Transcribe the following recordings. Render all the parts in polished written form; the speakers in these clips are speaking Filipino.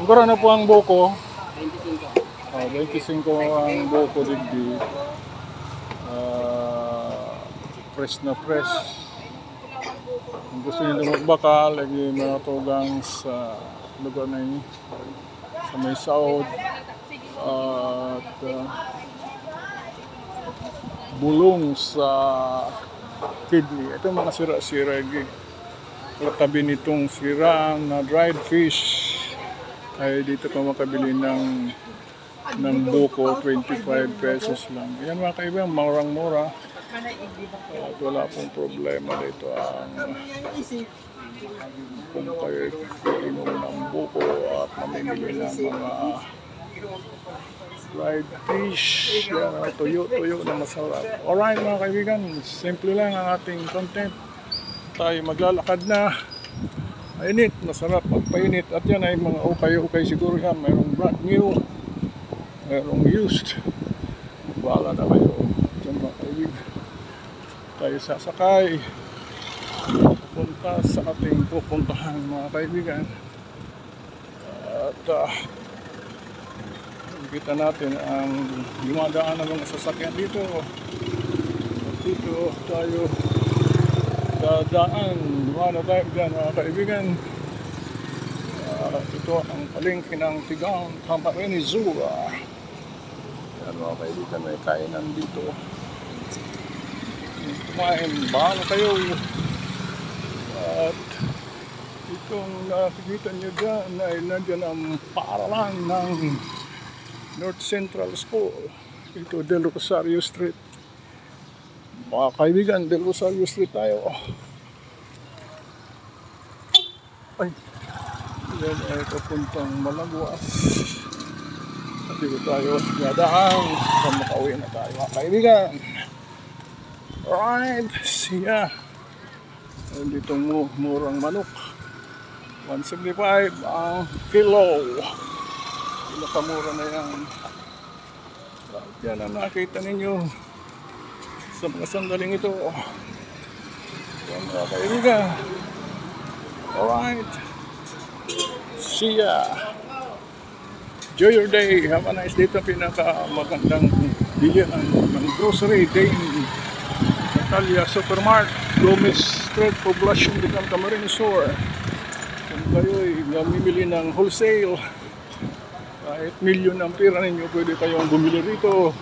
Magkano na po ang buko? 25. 25 ang buko digdi. Fresh na fresh. Kung gusto nyo magbaka, lagi mga tugang sa lugar na yun. Sa may sahod. At bulong sa kidney. Ito mga sira-sira. Katabi nitong sira na dried fish. Ay dito ka makabili ng buko, 25 pesos lang. Yan mga kaibigan, murang-mura. At wala pong problema dito kung kayo inom ng buko at mamimili ng mga dried fish. Yan, tuyo-tuyo na masarap. Alright mga kaibigan, simple lang ang ating content. Tayo maglalakad na. Mainit, masarap magpainit. At yan ay mga ukay-ukay siguro yan. Mayroong brand new, mayroong used. Bahala na kayo. Diyan mga kaibigan. Tayo sasakay. Pupunta sa ating pupuntahan mga kaibigan. At kita natin ang dumadaan ng mga sasakyan dito. At dito tayo dadaan. Dumana tayo dyan mga kaibigan. Ito ang palengke ng Tigaon, Camarines Zoo. Yan mga kaibigan, may kainan dito. Kumain, bahala kayo. At itong nakikita nyo dyan ay nandyan ang paaralan ng North Central School. Ito Del Rosario Street. Mga kaibigan, Del Rosario Street tayo. Ay, yan ay papuntang Malaguas. At dito tayo dadaan sa makauwi na tayo mga kaibigan. Alright, siya. Dito murang manok. 175 ang kilo. Pinakamura na yan. At yan ang nakita ninyo sa mga sandaling ito. Yan mga kaibigan. Alright. See ya. Enjoy your day. Have a nice day. Ito pinakamagandang bilihan ng grocery day. Natalia Supermart, Gomez Street, Poblacion de Camarines Sur. Kung kayo'y namimili ng wholesale, kahit milyon ang pera ninyo, pwede kayong bumili rito.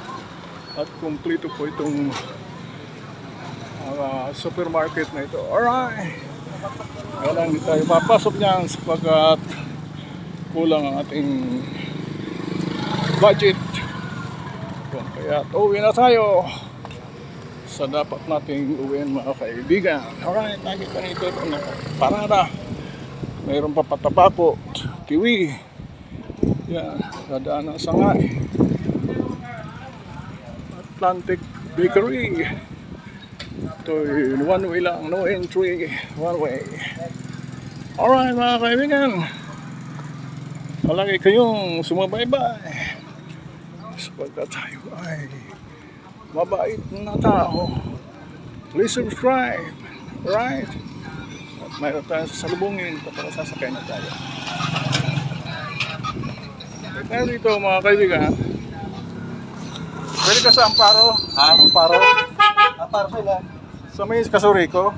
At kumplito po itong supermarket na ito. Alright! Kaya hindi tayo papasok niyan sapagkat kulang ang ating budget. Kaya uwi na tayo sa dapat nating uwiin mga kaibigan. Alright, nakita nito na parada. Mayroon pa Patapako, Tiwi. Yan, dadaan ng Sangay. Atlantic Bakery. Ito one way lang, no entry, one way. Alright mga kaibigan, palagi kayong sumabaybay sapagkat tayo ay mabait na tao. Please subscribe. Alright, at mayroon tayong sasalubungin kapag sasakay na tayo. Kaya dito mga kaibigan, pwede ka sa Amparo? Ha? Amparo? Amparo sila. Sa may Kasuriko?